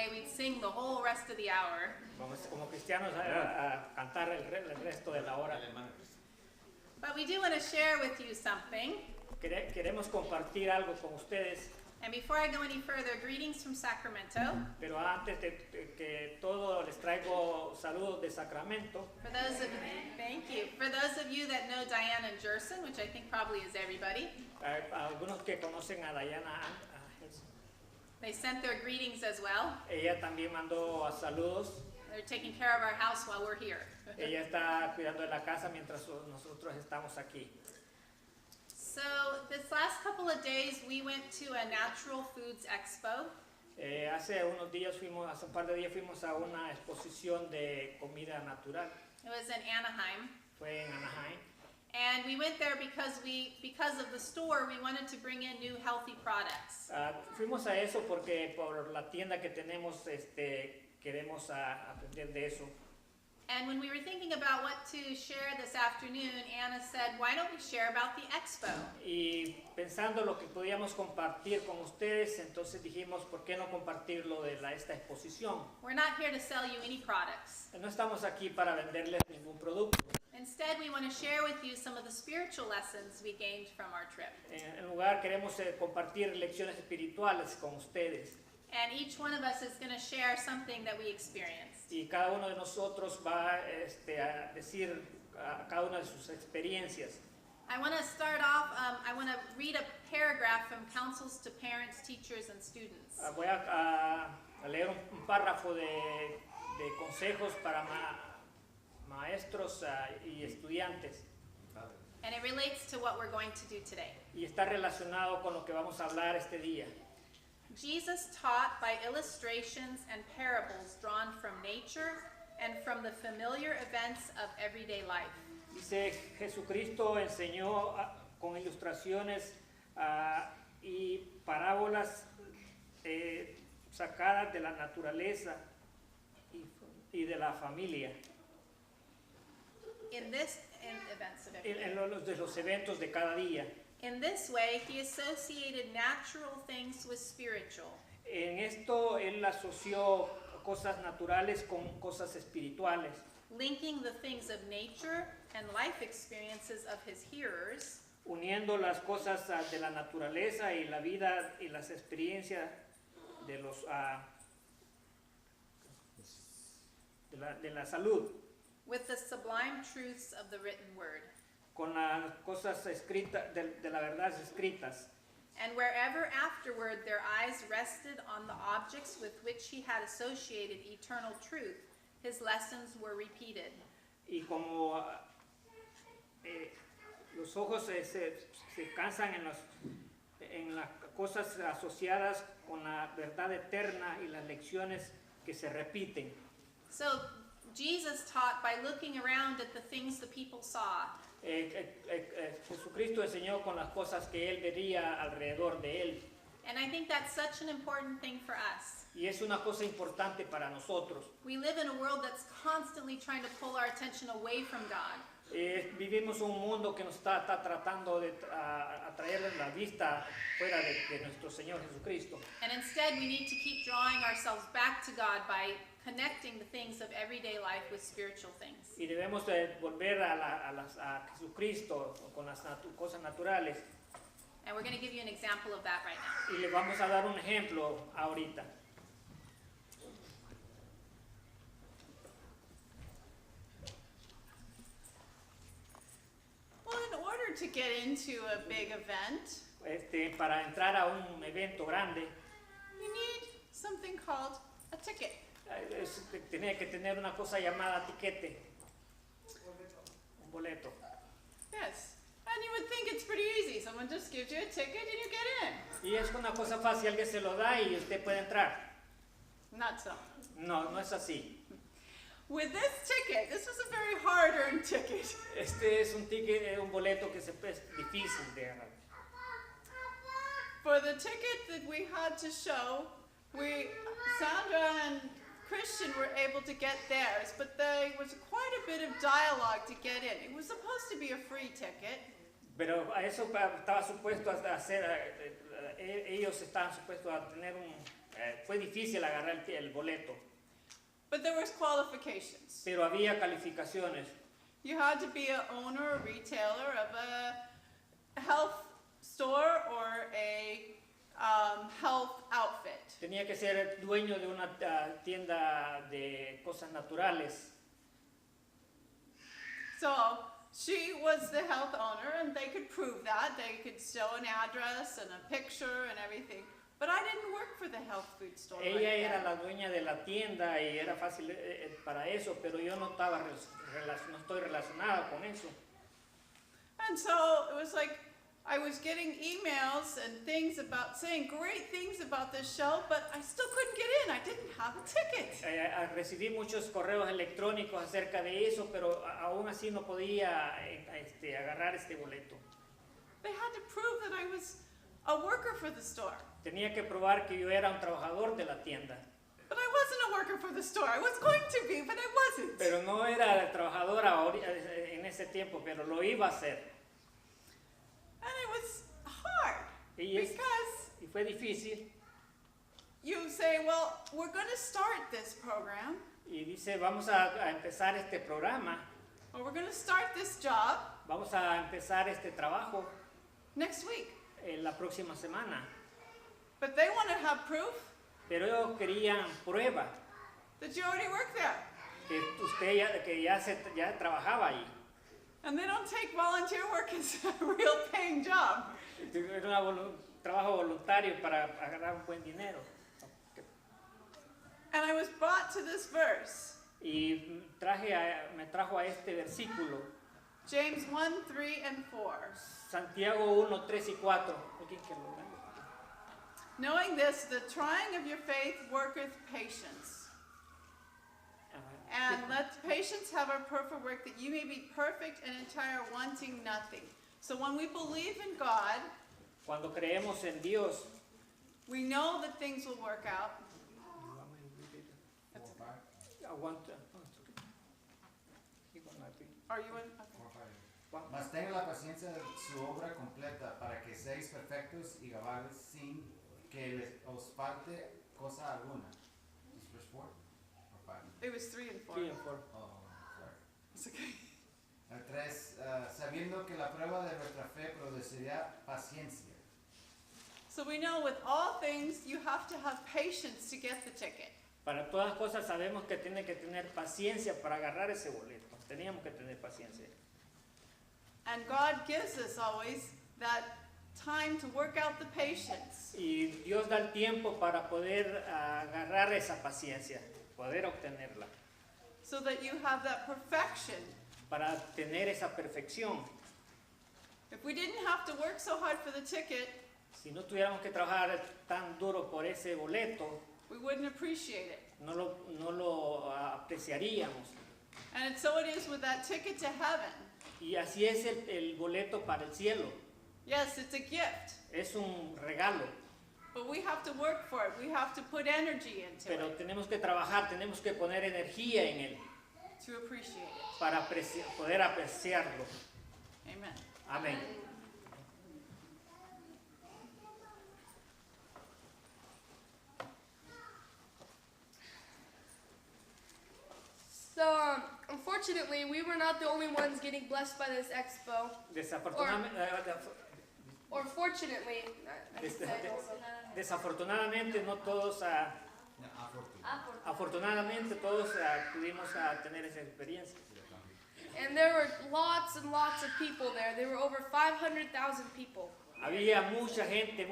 way, we'd sing the whole rest of the hour. Vamos como cristianos a cantar el resto de la hora. But we do want to share with you something. Queremos compartir algo con ustedes. And before I go any further, greetings from Sacramento. Pero antes de que todo, les traigo saludos de Sacramento. Thank you. For those of you that know Diane and Jerson, which I think probably is everybody, Algunos que conocen a Diana, they sent their greetings as well. ella también mandó saludos. They're taking care of our house while we're here. Ella está cuidando de la casa mientras nosotros estamos aquí. So this last couple of days, we went to a natural foods expo. Hace un par de días fuimos a una exposición de comida natural. It was in Anaheim. Fue en Anaheim. And we went there because of the store, we wanted to bring in new healthy products. Fuimos a eso porque por la tienda que tenemos queremos aprender de eso. And when we were thinking about what to share this afternoon, Anna said, why don't we share about the expo? Y pensando lo que podíamos compartir con ustedes, entonces dijimos, ¿por qué no compartirlo de esta exposición? We're not here to sell you any products. No estamos aquí para venderles ningún producto. Instead, we want to share with you some of the spiritual lessons we gained from our trip. En lugar, queremos compartir lecciones espirituales con ustedes. And each one of us is going to share something that we experienced. Y cada uno de nosotros va a decir cada una de sus experiencias. I want to start off, I want to read a paragraph from Counsels to Parents, Teachers, and Students. Voy a leer un párrafo de consejos para maestros y estudiantes. And it relates to what we're going to do today. Y está relacionado con lo que vamos a hablar este día. Jesus taught by illustrations and parables drawn from nature and from the familiar events of everyday life. Dice, Jesucristo enseñó con ilustraciones y parábolas sacadas de la naturaleza y de la familia. In events of everyday life. De los eventos de cada día. In this way, he associated natural things with spiritual. En esto él asoció cosas naturales con cosas espirituales. Linking the things of nature and life experiences of his hearers. Uniendo las cosas de la naturaleza y la vida y las experiencias de los de la salud. With the sublime truths of the written word. Con las cosas escritas de las verdades escritas. And wherever afterward their eyes rested on the objects with which he had associated eternal truth, his lessons were repeated. Y como los ojos se cansan en las cosas asociadas con la verdad eterna y las lecciones que se repiten. So Jesus taught by looking around at the things the people saw. Jesucristo enseñó con las cosas que él veía alrededor de él. And I think that's such an important thing for us. Y es una cosa importante para nosotros. We live in a world that's constantly trying to pull our attention away from God. Vivimos un mundo que nos está tratando de atraer la vista fuera de nuestro Señor Jesucristo. And instead we need to keep drawing ourselves back to God by connecting the things of everyday life with spiritual things. Y debemos volver a Jesucristo con las cosas naturales. And we're going to give you an example of that right now. Y le vamos a dar un ejemplo ahorita. Well, in order to get into a big event, para entrar a un evento grande, you need something called a ticket. Tenía que tener una cosa llamada tiquete, un boleto. Yes, and you would think it's pretty easy. Someone just gives you a ticket and you get in. Y es una cosa fácil, alguien se lo da y usted puede entrar. Not so. No, no es así. With this ticket, this was a very hard-earned ticket. Este es un ticket, un boleto que es difícil de ganar. For the ticket that we had to show, Sandra and Christian were able to get theirs, but there was quite a bit of dialogue to get in. It was supposed to be a free ticket. Pero a eso estaba supuesto a hacer, ellos estaban supuestos a tener fue difícil agarrar el boleto, But there was qualifications. pero había calificaciones. You had to be an owner or retailer of a health store or a health outfit. Tenía que ser dueño de una tienda de cosas naturales. So she was the health owner, and they could prove that. They could show an address and a picture and everything. But I didn't work for the health food store. Ella era la dueña de la tienda y era fácil para eso, pero yo no estaba no estoy relacionada con eso. And so it was like I was getting emails and things about saying great things about this show, but I still couldn't get in. I didn't have a ticket. Recibí muchos correos electrónicos acerca de eso, pero aún así no podía agarrar este boleto. They had to prove that I was a worker for the store. Tenía que probar que yo era un trabajador de la tienda. But I wasn't a worker for the store. I was going to be, but I wasn't. Pero no era trabajadora en ese tiempo, pero lo iba a hacer. And it was hard Y fue difícil. you say, well, we're going to start this program, Y dice, vamos a empezar este programa, or we're going to start this job vamos a empezar este trabajo next week. la próxima semana. But they want to have proof Pero ellos querían prueba that you already work there. que usted ya trabajaba ahí. And they don't take volunteer work as a real paying job. Era un trabajo voluntario para agarrar un buen dinero. And I was brought to this verse, Y me trajo a este versículo, James 1, 3, and 4. Santiago 1, 3 y 4. ¿Alguien que lo lea? Knowing this, the trying of your faith worketh patience. And let patience have her perfect work, that you may be perfect and entire, wanting nothing. So when we believe in God, Cuando creemos en Dios, we know that things will work out. aguanta. Are you in? Okay. Mas tenga la paciencia de su obra completa para que seáis perfectos y cabales sin que os falte cosa alguna. Is verse 4 or 5? It was 3 and 4. 3 and 4. Oh, sorry. It's okay. 3. Sabiendo que la prueba de nuestra fe producirá paciencia. So we know with all things you have to have patience to get the ticket. Para todas cosas sabemos que tiene que tener paciencia para agarrar ese boleto. Teníamos que tener paciencia. And God gives us always that time to work out the patience. Y Dios da el tiempo para poder agarrar esa paciencia, poder obtenerla, So that you have that perfection. para tener esa perfección. If we didn't have to work so hard for the ticket, Si no tuviéramos que trabajar tan duro por ese boleto, we wouldn't appreciate it. no lo apreciaríamos. And so it is with that ticket to heaven. Y así es el boleto para el cielo. Yes, it's a gift, Es un regalo, but we have to work for it. We have to put energy into pero it tenemos que trabajar, tenemos que poner energía en él to appreciate it. para poder apreciarlo. Amen. Amén. So, unfortunately, we were not the only ones getting blessed by this expo. Or fortunately, I should say. Desafortunadamente no todos, afortunadamente todos pudimos tener esa experiencia. And there were lots and lots of people there. There were over 500,000 people. Había mucha gente,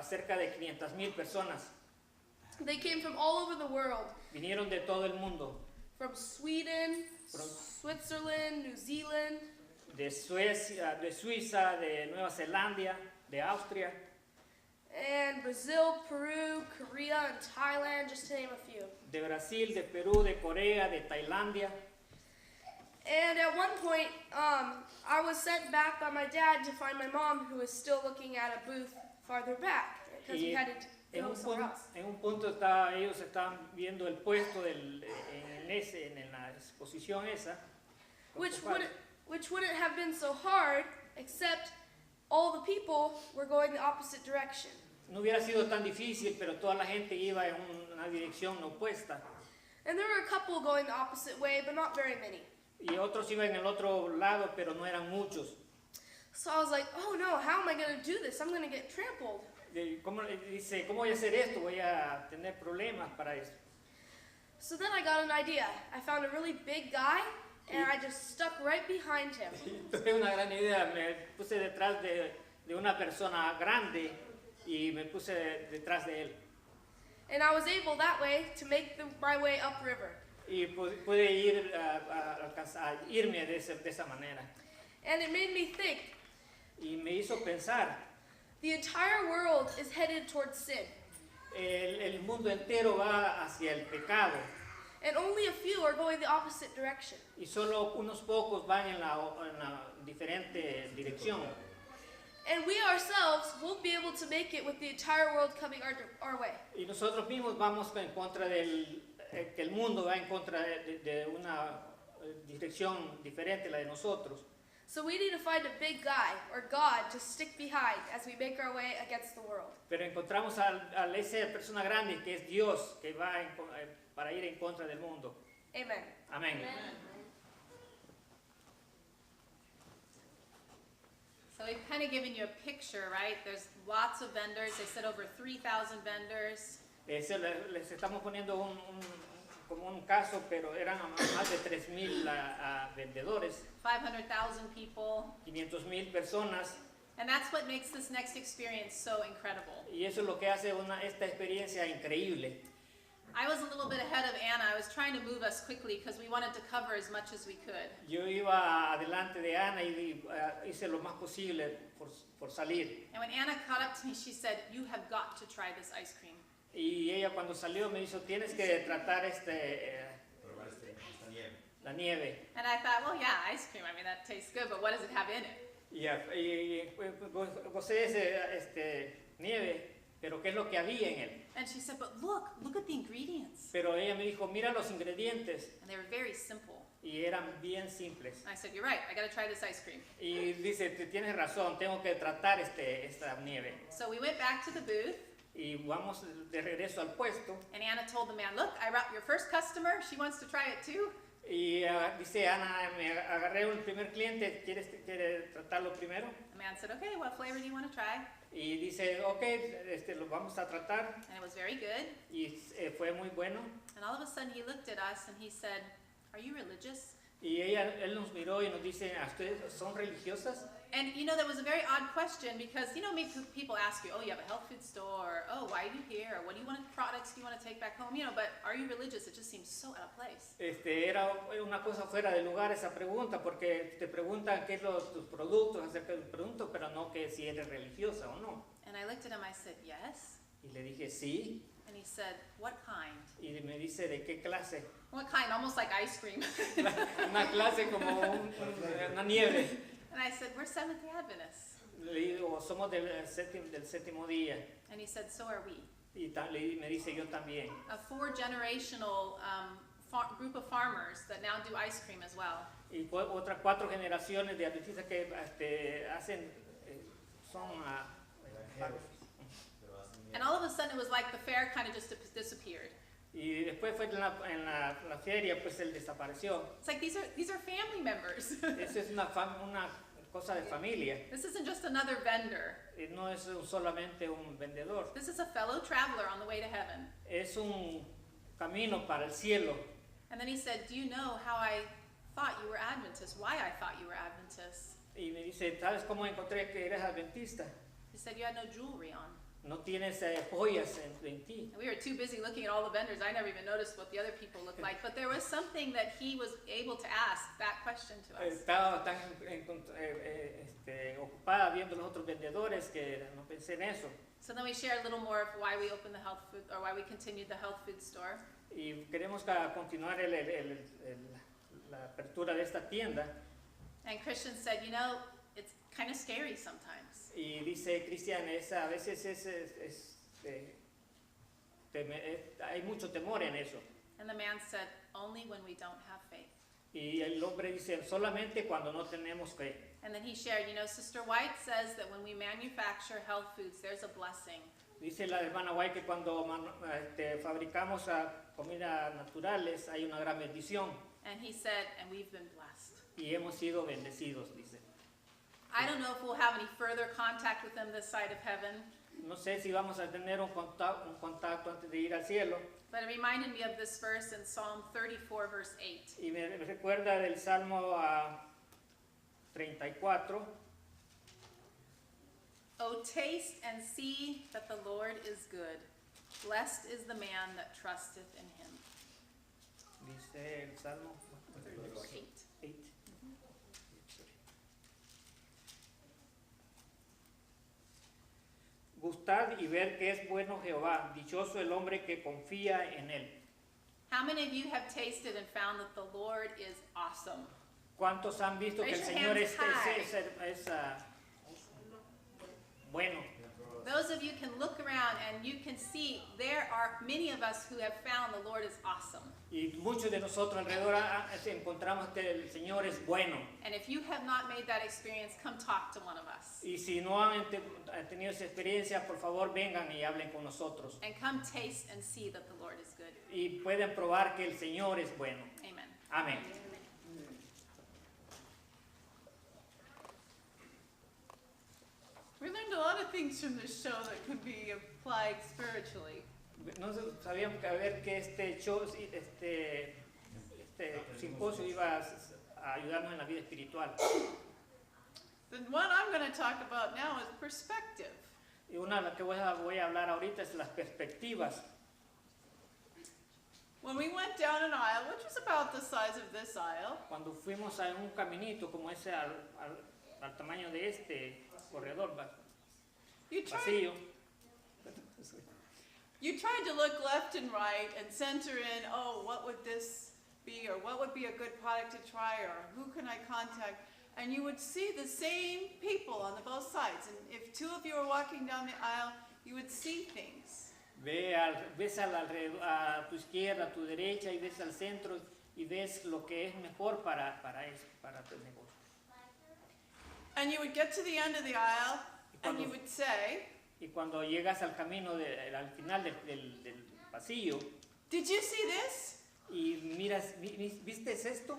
cerca de 500,000 personas. They came from all over the world. Vinieron de todo el mundo, From Sweden, Switzerland, New Zealand, de Suiza, de Nueva Zelanda, de Austria, and Brazil, Peru, Korea, and Thailand, just to name a few. de Brasil, de Perú, de Corea, de Tailandia. And at one point, I was sent back by my dad to find my mom, who was still looking at a booth farther back, because we had to En go somewhere else. un punto ellos estaban viendo el puesto en la exposición esa, Which wouldn't have been so hard, except all the people were going the opposite direction. no hubiera sido tan difícil, pero toda la gente iba en una dirección opuesta. And there were a couple going the opposite way, but not very many. Y otros iban en el otro lado, pero no eran muchos. So I was like, oh no, how am I going to do this? I'm going to get trampled. Dice, ¿cómo voy a hacer esto? Voy a tener problemas para eso. So then I got an idea. I found a really big guy, and I just stuck right behind him. Tuve una gran idea, me puse detrás de una persona grande y me puse detrás de él. And I was able that way to make my way upriver. Y pude ir a irme de esa manera. And it made me think, Y me hizo pensar, the entire world is headed towards sin. el mundo entero va hacia el pecado And only a few are going the opposite direction. y solo unos pocos van en la diferente dirección. And we ourselves won't be able to make it with the entire world coming our way. Y nosotros mismos vamos en contra que el mundo va en contra de una dirección diferente a la de nosotros. So we need to find a big guy or God to stick behind as we make our way against the world. Pero encontramos a esa persona grande que es Dios, que va para ir en contra del mundo. Amen. Amén. So we've kind of given you a picture, right? There's lots of vendors. They said over 3,000 vendors. Les estamos poniendo como un caso, pero eran más de 3,000 vendedores, 500,000 people. 500,000 personas, And that's what makes this next experience so incredible. y eso es lo que hace esta experiencia increíble. I was a little bit ahead of Anna. I was trying to move us quickly because we wanted to cover as much as we could. Yo iba adelante de Ana y hice lo más posible por salir. And when Anna caught up to me, she said, "You have got to try this ice cream." Y ella cuando salió me dijo, tienes que tratar la nieve. And I thought, well, yeah, ice cream. I mean, that tastes good, but what does it have in it? Y gocé ese nieve, pero ¿qué es lo que había en él? And she said, but look at the ingredients. Pero ella me dijo, mira los ingredientes, And they were very simple. y eran bien simples. And I said, you're right, I got to try this ice cream. Y dice, tienes razón, tengo que tratar esta nieve. So we went back to the booth, Y vamos de regreso al puesto. and Anna told the man, look, I brought your first customer. She wants to try it too. Y dice Ana, me agarré un primer cliente, ¿quiere tratarlo primero? The man said, okay, what flavor do you want to try? Y dice, ok, lo vamos a tratar. And it was very good. Y fue muy bueno. And all of a sudden he looked at us and he said, are you religious? Y él nos miró y nos dice, ¿ustedes son religiosas? And you know, that was a very odd question because, you know, maybe people ask you, oh, you have a health food store, or, oh, why are you here, or what products do you want to take back home, you know, but are you religious? It just seems so out of place. Era una cosa fuera de lugar esa pregunta, porque te preguntan qué es tus productos, acerca del producto, pero no que si eres religiosa o no. And I looked at him, I said, yes. Y le dije, sí. And he said, what kind? Y me dice, ¿de qué clase? What kind? Almost like ice cream. Una clase como una nieve. And I said, we're Seventh-day Adventists. Le digo, somos del séptimo día. And he said, so are we. Y me dice, yo también. A 4-generational group of farmers that now do ice cream as well. Y otras 4 generaciones de adventistas que hacen, son... And all of a sudden it was like the fair kind of just disappeared. Y después fue en la feria, pues él desapareció. It's like these are family members. Eso es una cosa de familia. This isn't just another vendor. No es solamente un vendedor. This is a fellow traveler on the way to heaven. Es un camino para el cielo. And then he said, do you know how I thought you were Adventist? Why I thought you were Adventist? Y me dice, ¿sabes cómo encontré que eres adventista? He said, you had no jewelry on. No tienes joyas en ti. And we were too busy looking at all the vendors. I never even noticed what the other people looked like. But there was something that he was able to ask that question to us. Estaba tan ocupada viendo los otros vendedores que no pensé en eso. So then we shared a little more of why we opened the health food, or why we continued the health food store. Y queremos continuar la apertura de esta tienda. And Christian said, you know, it's kind of scary sometimes. Y dice Cristian, a veces hay mucho temor en eso. And the man said, only when we don't have faith. Y el hombre dice, solamente cuando no tenemos fe. And then he shared, you know, Sister White says that when we manufacture health foods, there's a blessing. Dice la hermana White que cuando fabricamos comida naturales hay una gran bendición. And he said, and we've been blessed. Y hemos sido bendecidos, dice. I don't know if we'll have any further contact with them this side of heaven, No sé si vamos a tener un contacto antes de ir al cielo. but it reminded me of this verse in Psalm 34, verse 8. Y me recuerda del Salmo 34. Oh, taste and see that the Lord is good. Blessed is the man that trusteth in him. Dice el Salmo 8. 8. Gustad y ver que es bueno Jehová, dichoso el hombre que confía en él. How many of you have tasted and found that the Lord is awesome? ¿Cuántos han visto que el Raise your Señor hands es bueno? Those of you can look around and you can see there are many of us who have found the Lord is awesome. Y muchos de nosotros alrededor encontramos que el Señor es bueno. And if you have not made that experience, come talk to one of us. Y si no han tenido esa experiencia, por favor vengan y hablen con nosotros. And come taste and see that the Lord is good. Y pueden probar que el Señor es bueno. Amen. Amén. We learned a lot of things from this show that could be applied spiritually. No sabíamos que este show, este simposio iba a ayudarnos en la vida espiritual. The one I'm going to talk about now is perspective. Y una de las que voy a hablar ahorita es las perspectivas. When we went down an aisle, which was about the size of this aisle, Cuando fuimos a un caminito como ese al tamaño de este corredor, you tried, pasillo, you tried to look left and right and center in, oh, what would this be, or what would be a good product to try, or who can I contact? And you would see the same people on the both sides. And if two of you were walking down the aisle, you would see things. ves a tu izquierda, a tu derecha, y ves al centro y ves lo que es mejor para tu negocio. And you would get to the end of the aisle, and you would say, Y cuando llegas al camino, al final del pasillo, did you see this? y miras, ¿viste esto?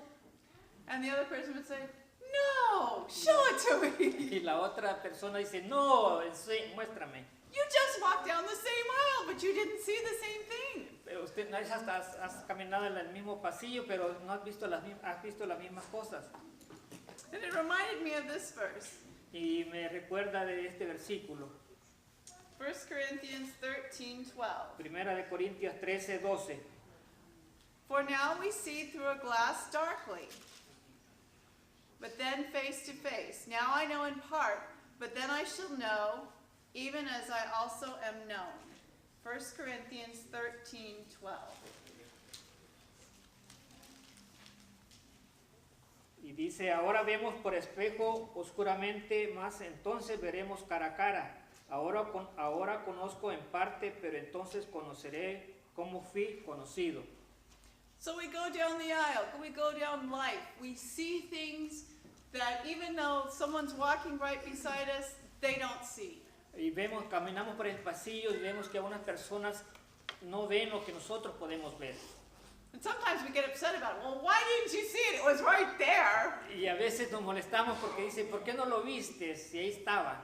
And the other person would say, no, show it to me. Y la otra persona dice, no, muéstrame. You just walked down the same aisle, but you didn't see the same thing. Pero usted no has caminado en el mismo pasillo, pero no has visto las mismas cosas. And it reminded me of this verse, Y me recuerda de este versículo, 1 Corinthians 13:12. Primera de Corintios 13:12. For now we see through a glass darkly, but then face to face. Now I know in part, but then I shall know, even as I also am known. 1 Corinthians 13:12. Y dice, ahora vemos por espejo oscuramente, mas entonces veremos cara a cara. Ahora conozco en parte, pero entonces conoceré como fui conocido. So we go down the aisle, we go down life. We see things that even though someone's walking right beside us, they don't see. Y caminamos por el pasillo y vemos que algunas personas no ven lo que nosotros podemos ver. And sometimes we get upset about it. Well, why didn't you see it? It was right there. Y a veces nos molestamos porque dice, ¿por qué no lo viste si ahí estaba?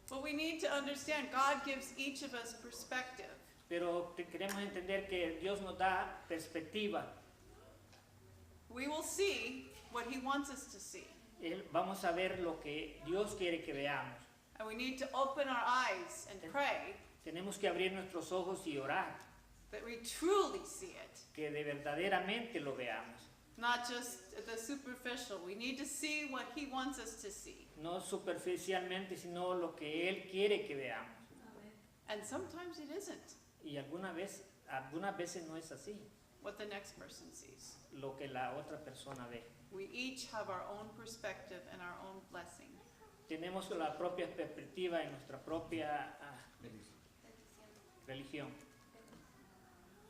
But we need to understand God gives each of us perspective. Pero queremos entender que Dios nos da perspectiva. We will see what He wants us to see. Vamos a ver lo que Dios quiere que veamos. And we need to open our eyes and pray Tenemos que abrir nuestros ojos y orar, that we truly see it, que de verdaderamente lo veamos. not just the superficial. We need to see what He wants us to see. No superficialmente, sino lo que Él quiere que veamos. And sometimes it isn't Y algunas veces no es así, what the next person sees. lo que la otra persona ve. We each have our own perspective and our own blessing. Tenemos la propia perspectiva en nuestra propia religión.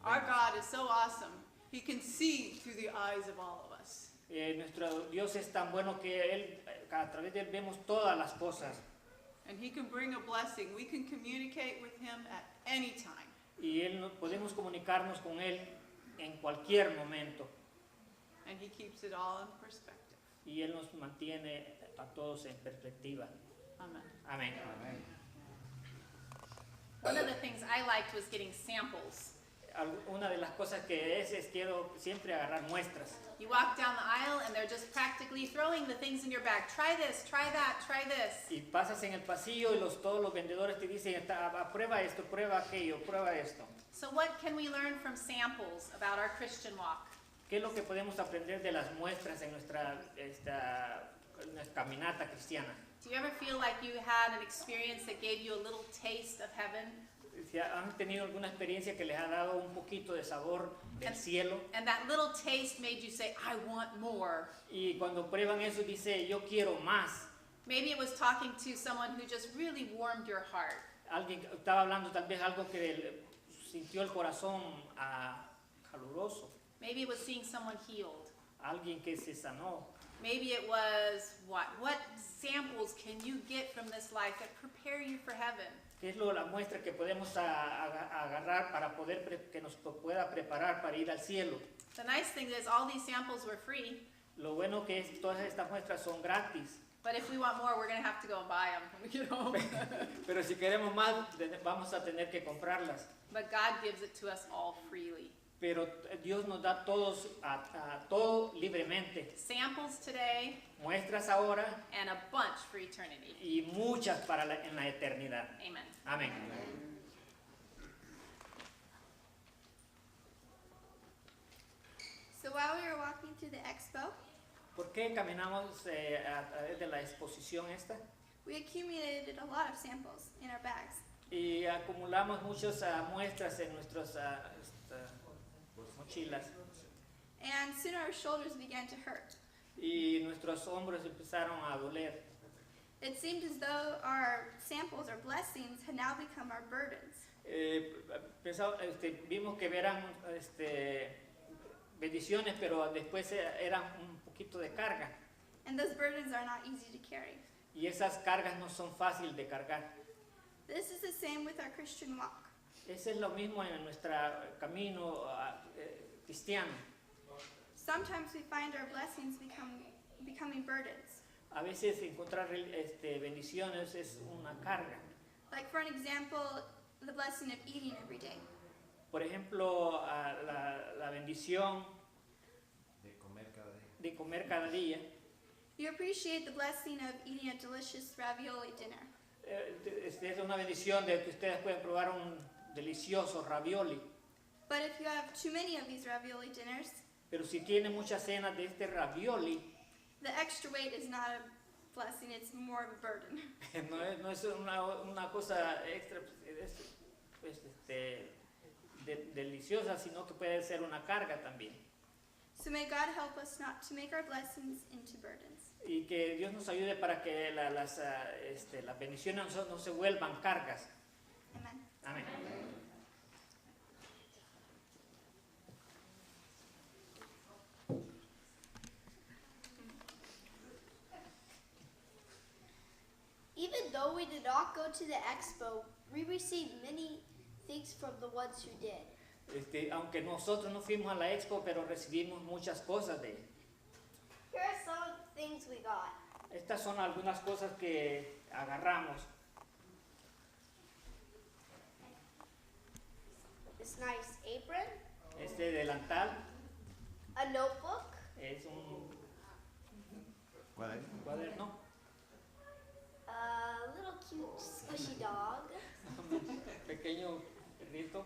Our God is so awesome. He can see through the eyes of all of us. Nuestro Dios es tan bueno que a través de Él vemos todas las cosas. And he can bring a blessing. We can communicate with him at any time. Y podemos comunicarnos con Él en cualquier momento. And he keeps it all in perspective. Y Él nos mantiene a todos en perspectiva. Amen. Amén. Amén. One of the things I liked was getting samples. Una de las cosas que es quiero siempre agarrar muestras. You walk down the aisle and they're just practically throwing the things in your bag. Try this, try that, try this. Y pasas en el pasillo y todos los vendedores te dicen, prueba esto, prueba aquello, prueba esto. So what can we learn from samples about our Christian walk? ¿Qué es lo que podemos aprender de las muestras en nuestra caminata cristiana? Do you ever feel like you had an experience that gave you a little taste of heaven? Si han tenido alguna experiencia que les ha dado un poquito de sabor del cielo, And that little taste made you say, I want more. y cuando prueban eso dice, yo quiero más. Maybe it was talking to someone who just really warmed your heart. Alguien estaba hablando tal vez algo que sintió el corazón caluroso. Maybe it was seeing someone healed. Alguien que se sanó. Maybe it was what? What samples can you get from this life that prepare you for heaven? ¿Qué es la muestra que podemos agarrar para que nos pueda preparar para ir al cielo? The nice thing is all these samples were free, Lo bueno que es todas estas muestras son gratis. but if we want more, we're going to have to go and buy them when we get home. Pero si queremos más, vamos a tener que comprarlas. But God gives it to us all freely. Pero Dios nos da todo libremente. Samples today Muestras ahora and a bunch for eternity. y muchas en la eternidad. Amen. Amén. So while we were walking through the expo, ¿Por qué caminamos a través de la exposición esta? we accumulated a lot of samples in our bags. Y acumulamos muchas muestras en nuestras mochilas. And soon our shoulders began to hurt. Y nuestros hombros empezaron a doler. It seemed as though our samples or blessings had now become our burdens. Vimos que eran bendiciones, pero después eran un poquito de carga. And those burdens are not easy to carry. Y esas cargas no son fáciles de cargar. This is the same with our Christian walk. Ese es lo mismo en nuestro camino cristiano. Sometimes we find our blessings becoming burdens. A veces encontrar bendiciones es una carga. Like for an example, the blessing of eating every day. Por ejemplo, la bendición De comer cada día. de comer cada día. You appreciate the blessing of eating a delicious ravioli dinner. Es una bendición de que ustedes pueden probar un delicioso ravioli. But if you have too many of these ravioli dinners, Pero si tienen muchas cenas de este ravioli, the extra weight is not a blessing, it's more of a burden. no es una cosa extra deliciosa, sino que puede ser una carga también. So may God help us not to make our blessings into burdens. Y que Dios nos ayude para que las bendiciones no se vuelvan cargas. Amen. Amén. Even though we did not go to the expo, we received many things from the ones who did. Aunque nosotros no fuimos a la expo, pero recibimos muchas cosas de él. Here are some of the things we got. Estas son algunas cosas que agarramos. This nice apron, Este delantal a notebook, es un ¿Cuál? cuaderno, a little cute squishy dog, un pequeño perrito,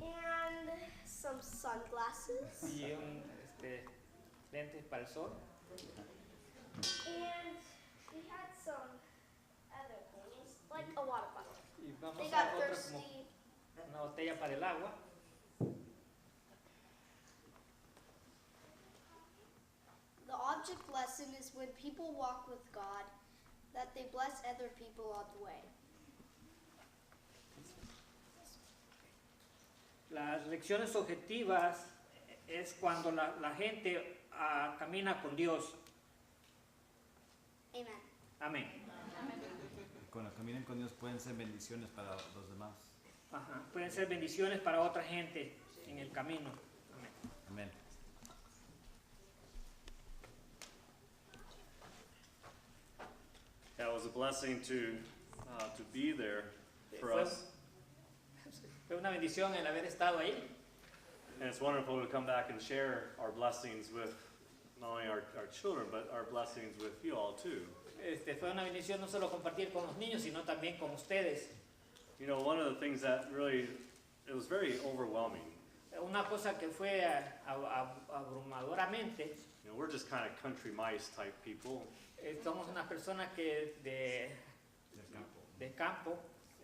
and some sunglasses, y lentes para el sol. and we had some other things, like a water bottle. Y vamos They a got otra thirsty. como una botella para el agua. The object lesson is when people walk with God, that they bless other people on the way. Las lecciones objetivas es cuando la gente camina con Dios. Amen. Amén. Cuando caminan con Dios pueden ser bendiciones para los demás. Ajá. Pueden ser bendiciones para otra gente en el camino. Amén. Amén. Yeah, it was a blessing to be there for Fue, us. fue una bendición el haber estado ahí. And it's wonderful to come back and share our blessings with not only our children, but our blessings with you all too. Fue una bendición no solo compartir con los niños, sino también con ustedes. You know, one of the things that really, it was very overwhelming. Una cosa que fue abrumadoramente, You know, we're just kind of country mice type people. somos unas personas que de campo,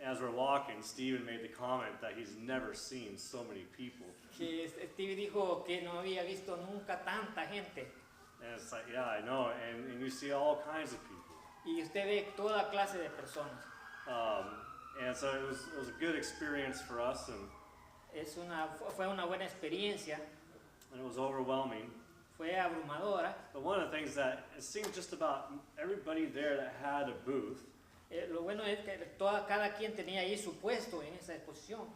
As we're walking, Stephen made the comment that he's never seen so many people. que Steve dijo que no había visto nunca tanta gente. And it's like, yeah, I know, and you see all kinds of people. Y usted ve toda clase de personas. And so it was a good experience for us, and Fue una buena experiencia, it was overwhelming. fue abrumadora. But one of the things that it seemed just about everybody there that had a booth, Lo bueno es que cada quien tenía ahí su puesto en esa exposición.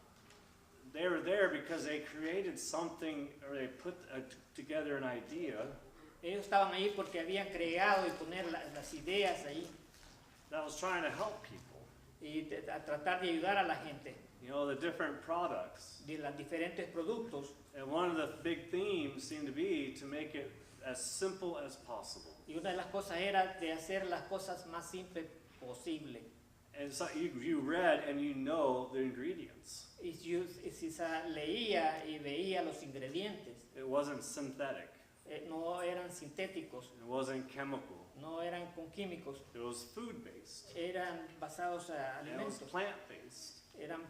they were there because they created something, or they put together an idea Ellos estaban ahí porque habían creado y poner las ideas ahí that was trying to help people. y a tratar de ayudar a la gente You know, the different products. de los diferentes productos. And one of the big themes seemed to be to make it as simple as possible. Y una de las cosas era de hacer las cosas más simples posible. And so you read and you know the ingredients. Y si se leía y veía los ingredientes, It wasn't synthetic. No eran sintéticos, It wasn't chemical. no eran con químicos, It was food-based. eran basados a And it was alimentos, plant-based. eran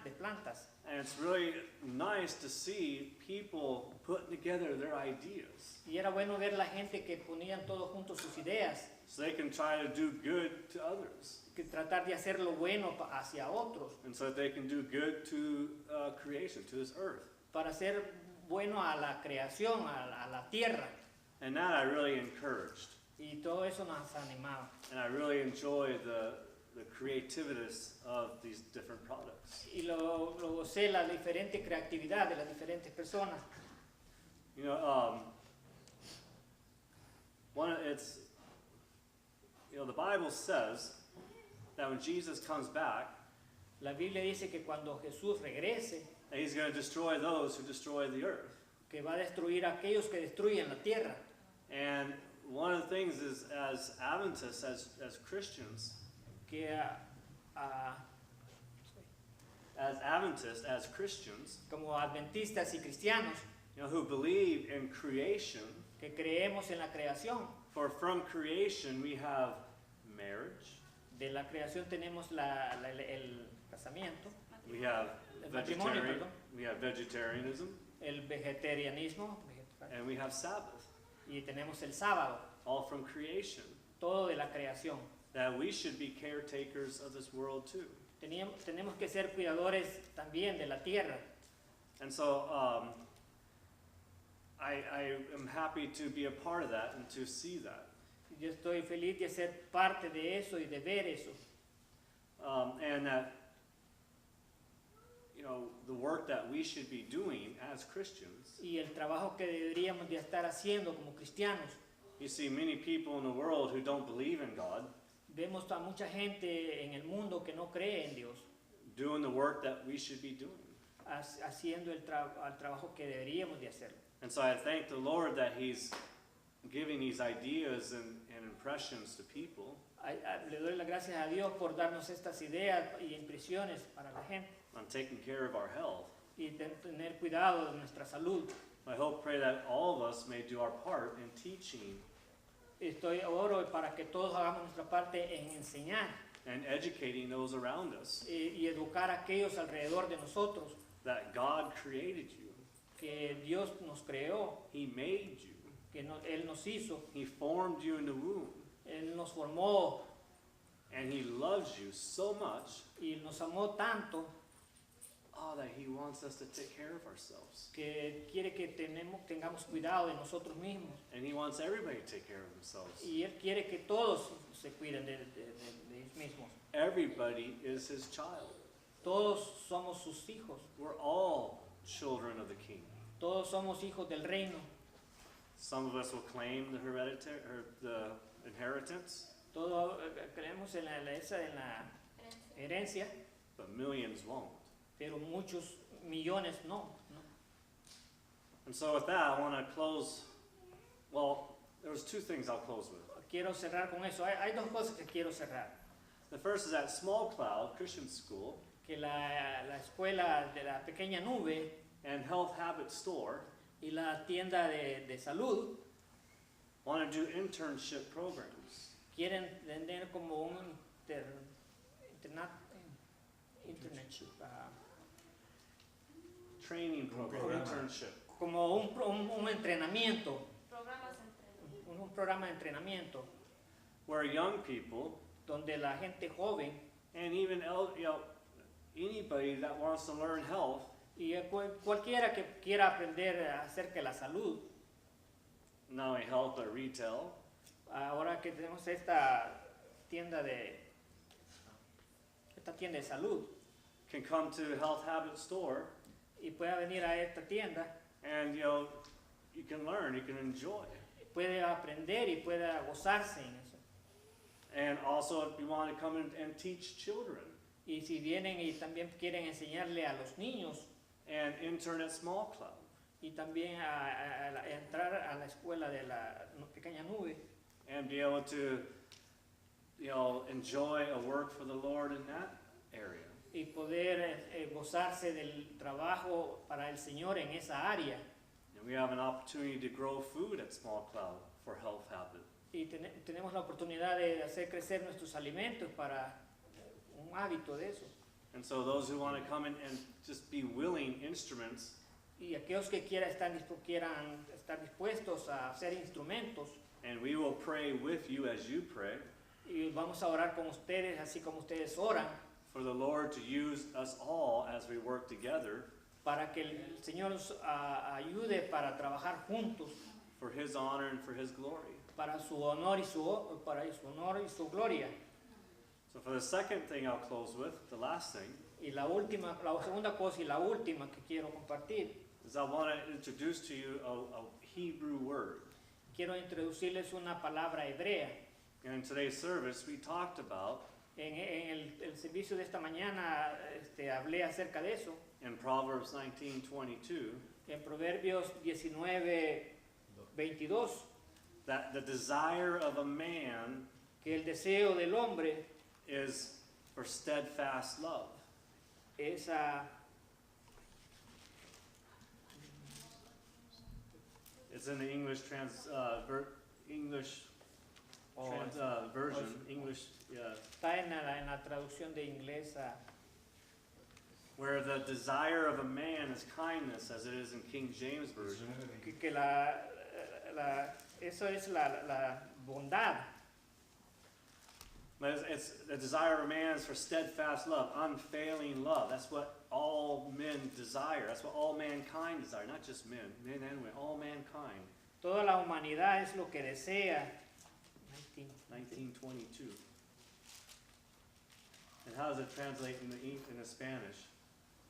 de plantas. And it's really nice to see people putting together their ideas Y era bueno ver la gente que ponían todos juntos sus ideas, so they can try to do good to others. que tratar de hacer lo bueno hacia otros, And so that they can do good to creation, to this earth. para hacer bueno a la creación, a la tierra. And that I really encouraged. Y todo eso nos animaba. And I really enjoy the creativeness of these different products. Y lo gocé la diferente creatividad de las diferentes personas. You know, the Bible says that when Jesus comes back, La Biblia dice que cuando Jesús regrese, that he's going to destroy those who destroy the earth. que va a destruir a aquellos que destruyen la tierra. And one of the things is, as Adventists, as Christians, Que as Adventists, as Christians, como adventistas y cristianos, you know, who believe in creation, que creemos en la creación. for from creation we have marriage, De la creación tenemos el casamiento, we have el matrimonio, perdón, we have vegetarianism, el vegetarianismo, and we have Sabbath, y tenemos el sábado, all from creation. todo de la creación. That we should be caretakers of this world too. Tenemos que ser cuidadores también de la tierra. And so I am happy to be a part of that and to see that. Yo estoy feliz de ser parte de eso y de ver eso. And that, you know, the work that we should be doing as Christians. Y el trabajo que deberíamos de estar haciendo como cristianos. You see many people in the world who don't believe in God Vemos a mucha gente en el mundo que no cree en Dios, doing the work that we should be doing. haciendo el trabajo que deberíamos de hacer. And so I thank the Lord that He's giving these ideas and impressions to people. Le doy las gracias a Dios por darnos estas ideas y impresiones para la gente On taking care of our health. y tener cuidado de nuestra salud. I hope, pray that all of us may do our part in teaching Oro para que todos hagamos nuestra parte en enseñar and educating those around us y educar a aquellos alrededor de nosotros, that God created you. que Dios nos creó, He made you. que Él nos hizo, He formed you in the womb. Él nos formó And He loves you so much y nos amó tanto that He wants us to take care of ourselves. que quiere que tengamos cuidado de nosotros mismos. And He wants everybody to take care of themselves. Y Él quiere que todos se cuiden de ellos mismos. Everybody is His child. Todos somos sus hijos. We're all children of the King. Todos somos hijos del reino. Some of us will claim the inheritance, Todos creemos en la herencia, but millions won't. pero muchos millones no. And so with that, I want to close. Well, there was two things I'll close with. Quiero cerrar con eso. Hay dos cosas que quiero cerrar. The first is at Small Cloud Christian School Que la escuela de la pequeña nube and Health Habit Store y la tienda de salud want to do internship programs. quieren tener como un internship, Training program, Programa. internship. como un entrenamiento, un programa de entrenamiento Where young people donde la gente joven and even anybody that wants to learn health y cualquiera que quiera aprender acerca de la salud, not only health but retail, ahora que tenemos esta tienda de salud can come to Health Habit Store y pueda venir a esta tienda, and you can learn, you can enjoy. puede aprender y pueda gozarse en eso. And also if you want to come in and teach children Y si vienen y también quieren enseñarle a los niños and intern at Small Cloud. y también a entrar a la escuela de la pequeña nube And be able to, enjoy a work for the Lord in that area. y poder gozarse del trabajo para el Señor en esa área. And we have an opportunity to grow food at Small Cloud for Health Habit. Y tenemos la oportunidad de hacer crecer nuestros alimentos para un hábito de eso. And so those who want to come in and just be willing instruments, Y aquellos que quieran estar dispuestos a hacer instrumentos, and we will pray with you as you pray, y vamos a orar con ustedes así como ustedes oran, for the Lord to use us all as we work together para que el Señor nos ayude para trabajar juntos for His honor and for His glory. para su honor y su gloria. So for the second thing I'll close with, the last thing, Y la segunda cosa y la última que quiero compartir, is I want to introduce to you a Hebrew word. quiero introducirles una palabra hebrea. And in today's service, we talked about En el servicio de esta mañana hablé acerca de eso, in Proverbs 19:22 en Proverbios 19:22, that the desire of a man que el deseo del hombre is for steadfast love. es It's in the English version. English, yeah, está en la traducción de inglés, where the desire of a man is kindness, as it is in King James version. que eso es la bondad. But it's the desire of a man is for steadfast love, unfailing love. That's what all men desire. That's what all mankind desire. Not just men and women, all mankind. Toda la humanidad es lo que desea. 1922. And how does it translate in the Spanish?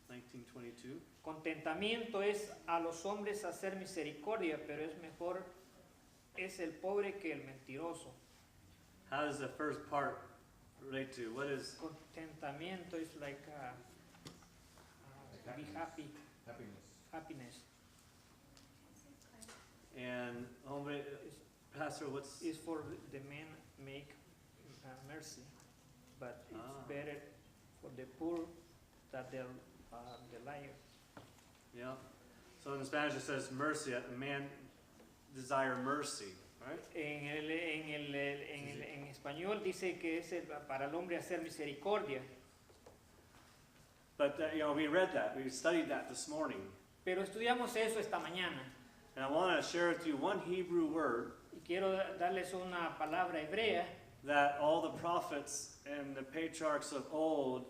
1922. Contentamiento es a los hombres hacer misericordia, pero es mejor es el pobre que el mentiroso. How does the first part relate to? What is Contentamiento is like be happy, happiness. and hombre, Pastor? What's Is for the men make mercy, but it's better for the poor that the liar. yeah? So in Spanish it says mercy. A man desire mercy, right? En español dice que es para el hombre hacer misericordia, But we read that. We studied that this morning. pero estudiamos eso esta mañana And I want to share with you one Hebrew word y quiero darles una palabra hebrea that all the prophets and the patriarchs of old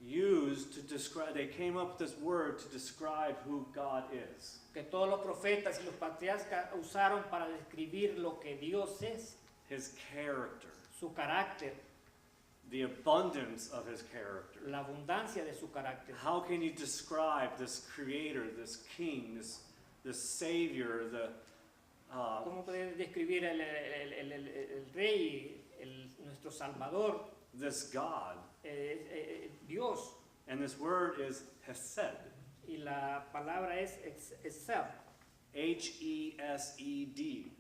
used to describe, they came up with this word to describe who God is. Que todos los profetas y los patriarcas usaron para describir lo que Dios es, His character, su carácter, the abundance of His character. la abundancia de su carácter. How can you describe this creator, this king, this savior, ¿Cómo puedes describir el rey, nuestro Salvador, this God? Dios? And this word is hesed. Y la palabra es Hesed. H-E-S-E-D.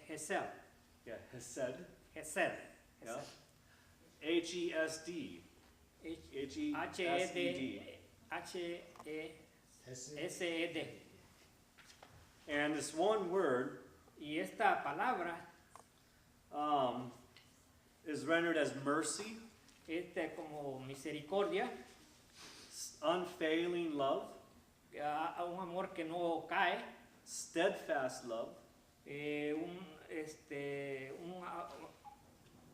Hesed. Yeah, hesed. Hesed. Yeah. H-E-S-D. H-E-S-E-D. H-E-S-E-D. And this one word Y esta palabra is rendered as mercy, como misericordia, unfailing love, un amor que no cae, steadfast love,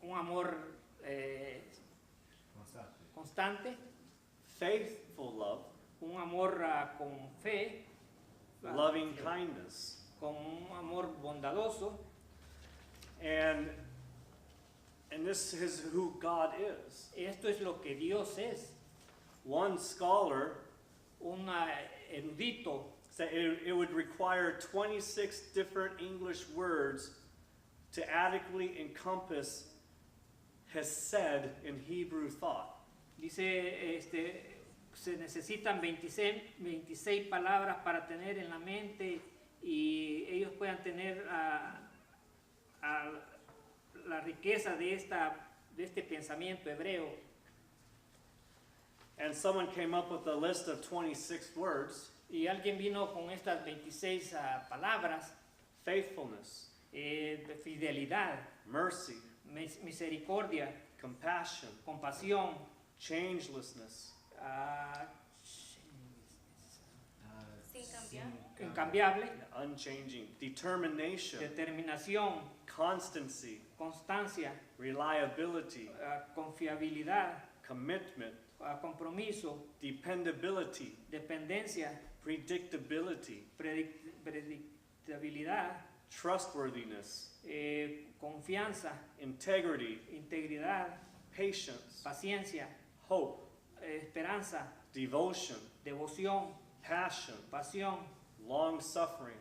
un amor constante, faithful love, un amor con fe, loving kindness. con un amor bondadoso. And this is who God is. Esto es lo que Dios es. One scholar Un erudito said it would require 26 different English words to adequately encompass hesed in Hebrew thought. dice, se necesitan 26 palabras para tener en la mente y ellos puedan tener la riqueza de este pensamiento hebreo. And someone came up with a list of 26 words: Y alguien vino con estas 26 palabras: faithfulness, de fidelidad, mercy, misericordia, compassion, compasión, changelessness, incambiable, unchanging, determination, determinación, constancy, constancia, reliability, confiabilidad, commitment, compromiso, dependability, dependencia, predictability, predictabilidad, trustworthiness, confianza, integrity, integridad, patience, paciencia, hope, esperanza, devotion, devoción, passion, pasión, long suffering,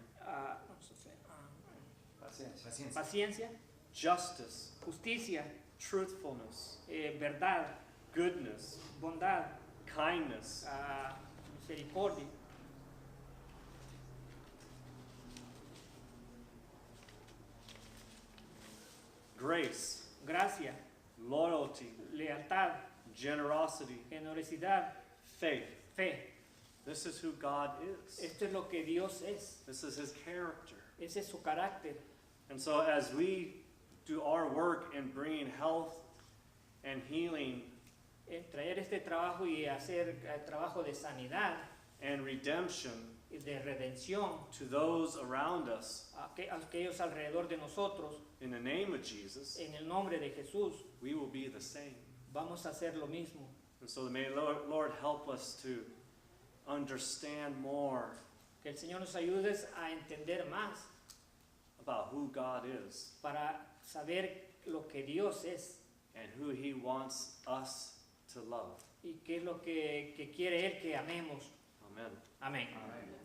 paciencia, justice, justicia, truthfulness, verdad, goodness, bondad, kindness, misericordia, grace, gracia, loyalty, lealtad, generosity, generosidad, faith. fe. This is who God is. Esto es lo que Dios es. This is His character. Ese es su carácter. And so as we do our work in bringing health and healing Traer este trabajo y hacer trabajo de sanidad and redemption y de redención to those around us, a aquellos alrededor de nosotros, in the name of Jesus, en el nombre de Jesús, we will be the same. vamos a hacer lo mismo. And so may Lord help us to understand more Que el Señor nos ayude a entender más about who God is para saber lo que Dios es and who He wants us to love. y qué es lo que quiere Él que amemos. Amen. Amén. Amén.